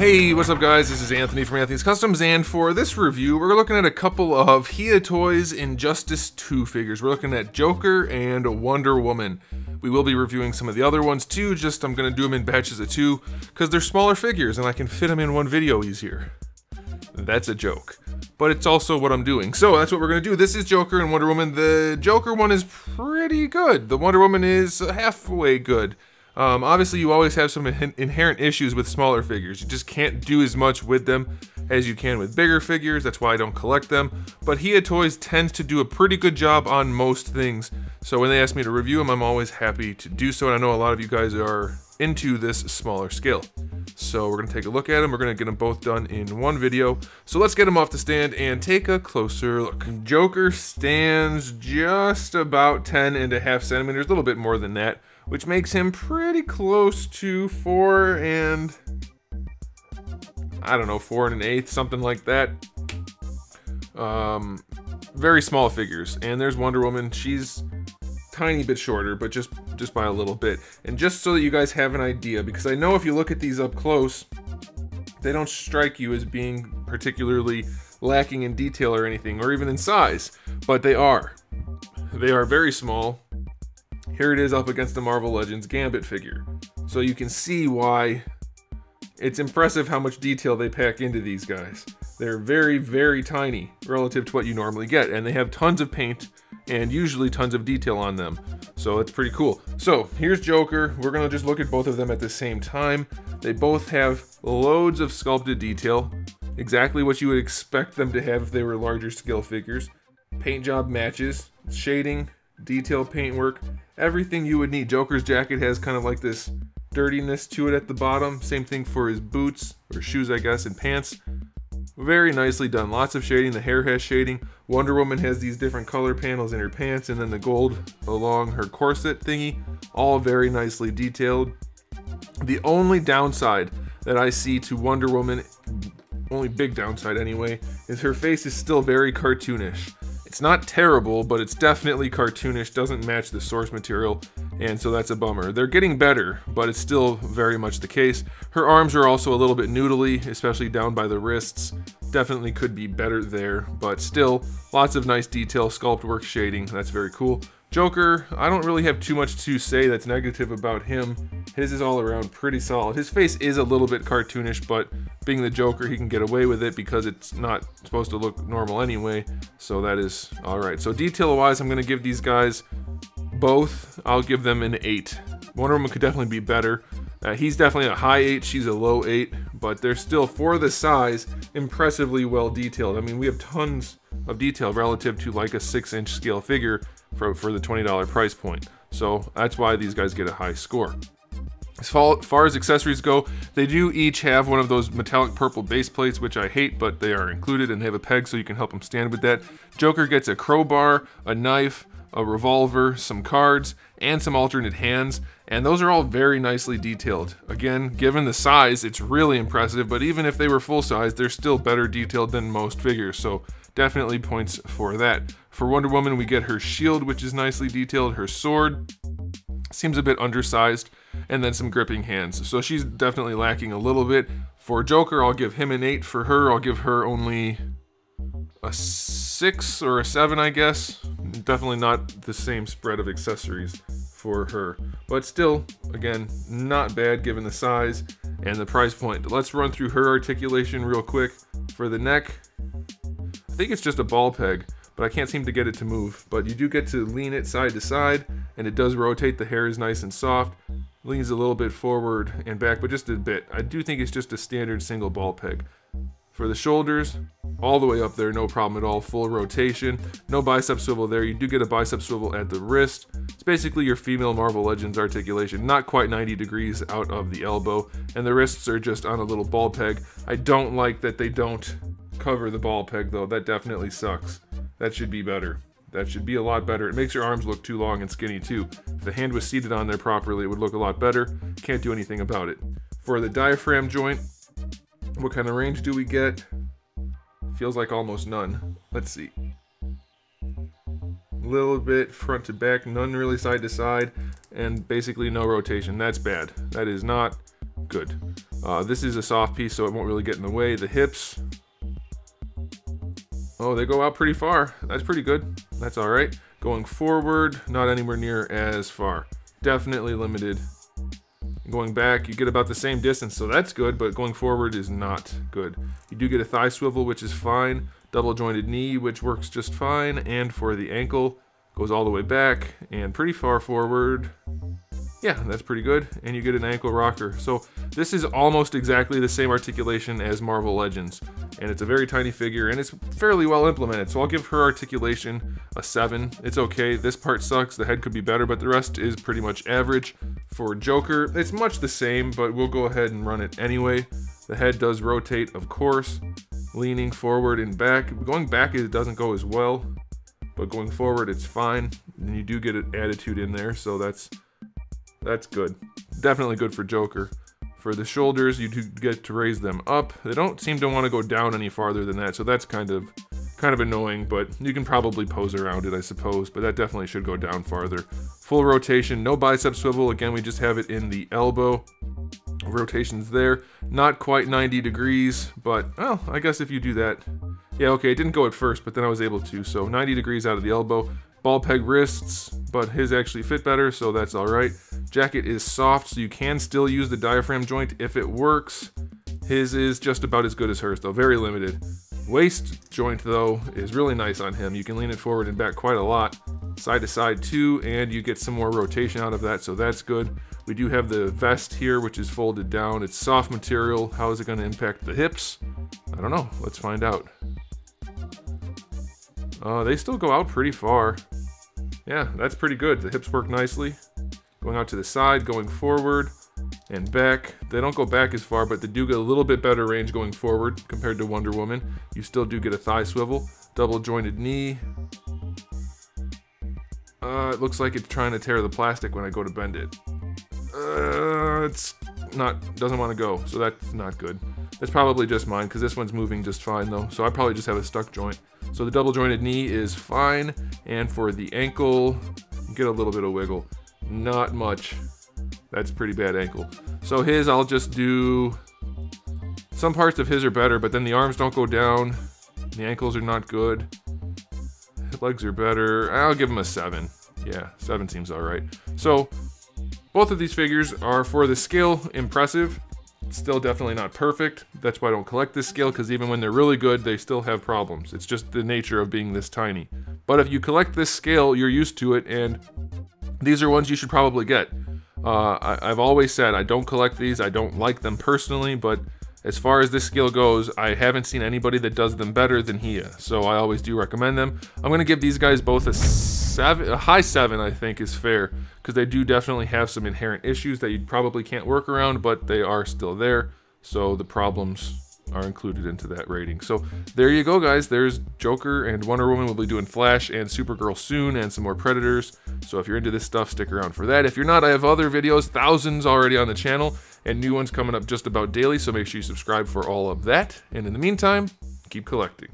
Hey, what's up guys? This is Anthony from Anthony's Customs, and for this review, we're looking at a couple of Hiya Toys Injustice 2 figures. We're looking at Joker and Wonder Woman. We will be reviewing some of the other ones too, just I'm going to do them in batches of 2, because they're smaller figures and I can fit them in one video easier. That's a joke. But it's also what I'm doing. So that's what we're going to do. This is Joker and Wonder Woman. The Joker one is pretty good. The Wonder Woman is halfway good. Obviously, you always have some inherent issues with smaller figures. You just can't do as much with them as you can with bigger figures. That's why I don't collect them. But Hiya Toys tends to do a pretty good job on most things. So when they ask me to review them, I'm always happy to do so. And I know a lot of you guys are into this smaller scale. So we're going to take a look at them. We're going to get them both done in one video. So let's get them off the stand and take a closer look. Joker stands just about 10.5 centimeters, a little bit more than that, which makes him pretty close to 4 1/8, something like that. Very small figures. And there's Wonder Woman. She's tiny bit shorter, but just by a little bit. And just so that you guys have an idea, because I know if you look at these up close, they don't strike you as being particularly lacking in detail or anything, or even in size, but they are. They are very small. Here it is up against the Marvel Legends Gambit figure. So you can see why it's impressive how much detail they pack into these guys. They're very, very tiny relative to what you normally get, and they have tons of paint and usually tons of detail on them. So it's pretty cool. So here's Joker. We're gonna just look at both of them at the same time. They both have loads of sculpted detail, exactly what you would expect them to have if they were larger scale figures. Paint job matches, shading, detail paintwork, everything you would need. Joker's jacket has kind of like this dirtiness to it at the bottom. Same thing for his boots, or shoes I guess, and pants. Very nicely done. Lots of shading. The hair has shading. Wonder Woman has these different color panels in her pants, and then the gold along her corset thingy. All very nicely detailed. The only downside that I see to Wonder Woman, only big downside anyway, is her face is still very cartoonish. It's not terrible, but it's definitely cartoonish, doesn't match the source material, and so that's a bummer. They're getting better, but it's still very much the case. Her arms are also a little bit noodly, especially down by the wrists. Definitely could be better there, but still, lots of nice detail, sculpt work, shading. That's very cool. Joker, I don't really have too much to say that's negative about him. His is all around pretty solid. His face is a little bit cartoonish, but being the Joker, he can get away with it because it's not supposed to look normal anyway. So that is all right. So detail-wise, I'm going to give these guys both, I'll give them an 8. Wonder Woman could definitely be better. He's definitely a high 8, she's a low 8, but they're still, for the size, impressively well detailed. I mean, we have tons of detail relative to like a 6-inch scale figure for the $20 price point. So that's why these guys get a high score. As far as accessories go, they do each have one of those metallic purple base plates, which I hate, but they are included, and they have a peg so you can help them stand with that. Joker gets a crowbar, a knife, a revolver, some cards, and some alternate hands, and those are all very nicely detailed. Again, given the size, it's really impressive, but even if they were full size, they're still better detailed than most figures, so definitely points for that. For Wonder Woman, we get her shield, which is nicely detailed, her sword seems a bit undersized, and then some gripping hands. So she's definitely lacking a little bit. For Joker, I'll give him an 8. For her, I'll give her only a 6 or a 7, I guess. Definitely not the same spread of accessories for her, but still, again, not bad given the size and the price point. Let's run through her articulation real quick. For the neck, I think it's just a ball peg, but I can't seem to get it to move. But you do get to lean it side to side, and it does rotate. The hair is nice and soft. Leans a little bit forward and back, but just a bit. I do think it's just a standard single ball peg. For the shoulders, all the way up there, no problem at all, full rotation. No bicep swivel there. You do get a bicep swivel at the wrist. It's basically your female Marvel Legends articulation, not quite 90 degrees out of the elbow, and the wrists are just on a little ball peg. I don't like that they don't cover the ball peg though. That definitely sucks. That should be better. That should be a lot better. It makes your arms look too long and skinny too. If the hand was seated on there properly, it would look a lot better. Can't do anything about it. For the diaphragm joint, what kind of range do we get? Feels like almost none. Let's see. A little bit front to back, none really side to side, and basically no rotation. That's bad. That is not good. This is a soft piece, so it won't really get in the way. The hips, oh, they go out pretty far. That's pretty good. That's all right. Going forward, not anywhere near as far. Definitely limited. Going back, you get about the same distance, so that's good, but going forward is not good. You do get a thigh swivel, which is fine. Double jointed knee, which works just fine. And for the ankle, goes all the way back and pretty far forward. Yeah, that's pretty good. And you get an ankle rocker. So this is almost exactly the same articulation as Marvel Legends. And it's a very tiny figure, and it's fairly well implemented. So I'll give her articulation a 7. It's okay. This part sucks. The head could be better, but the rest is pretty much average. For Joker, it's much the same, but we'll go ahead and run it anyway. The head does rotate, of course. Leaning forward and back. Going back, it doesn't go as well. But going forward, it's fine. And you do get an attitude in there, so that's good. Definitely good for Joker. For the shoulders, you do get to raise them up. They don't seem to want to go down any farther than that, so that's kind of annoying, but you can probably pose around it, I suppose, but that definitely should go down farther. Full rotation, no bicep swivel. Again, we just have it in the elbow. Rotations there. Not quite 90 degrees, but, well, I guess if you do that... Yeah, okay, it didn't go at first, but then I was able to, so 90 degrees out of the elbow. Ball peg wrists, but his actually fit better, so that's alright. Jacket is soft, so you can still use the diaphragm joint if it works. His is just about as good as hers, though, very limited. Waist joint, though, is really nice on him. You can lean it forward and back quite a lot. Side to side, too, and you get some more rotation out of that, so that's good. We do have the vest here, which is folded down. It's soft material. How is it going to impact the hips? I don't know. Let's find out. They still go out pretty far. Yeah, that's pretty good. The hips work nicely. Going out to the side, going forward, and back. They don't go back as far, but they do get a little bit better range going forward compared to Wonder Woman. You still do get a thigh swivel. Double jointed knee. It looks like it's trying to tear the plastic when I go to bend it. It's not, doesn't want to go, so that's not good. That's probably just mine, because this one's moving just fine though, so I probably just have a stuck joint. So the double jointed knee is fine, and for the ankle, you get a little bit of wiggle. Not much. That's pretty bad ankle. So his, I'll just do... Some parts of his are better, but then the arms don't go down. The ankles are not good. His legs are better. I'll give him a 7. Yeah, 7 seems alright. So, both of these figures are, for the scale, impressive. Still definitely not perfect. That's why I don't collect this scale, because even when they're really good, they still have problems. It's just the nature of being this tiny. But if you collect this scale, you're used to it, and these are ones you should probably get. I've always said I don't collect these. I don't like them personally, but as far as this scale goes, I haven't seen anybody that does them better than Hia, so I always do recommend them. I'm going to give these guys both a high 7, I think, is fair, because they do definitely have some inherent issues that you probably can't work around, but they are still there, so the problems are included into that rating. So there you go, guys. There's Joker and Wonder Woman. We'll be doing Flash and Supergirl soon, and some more Predators. So if you're into this stuff, stick around for that. If you're not, I have other videos, thousands already on the channel, and new ones coming up just about daily, so make sure you subscribe for all of that. And in the meantime, keep collecting.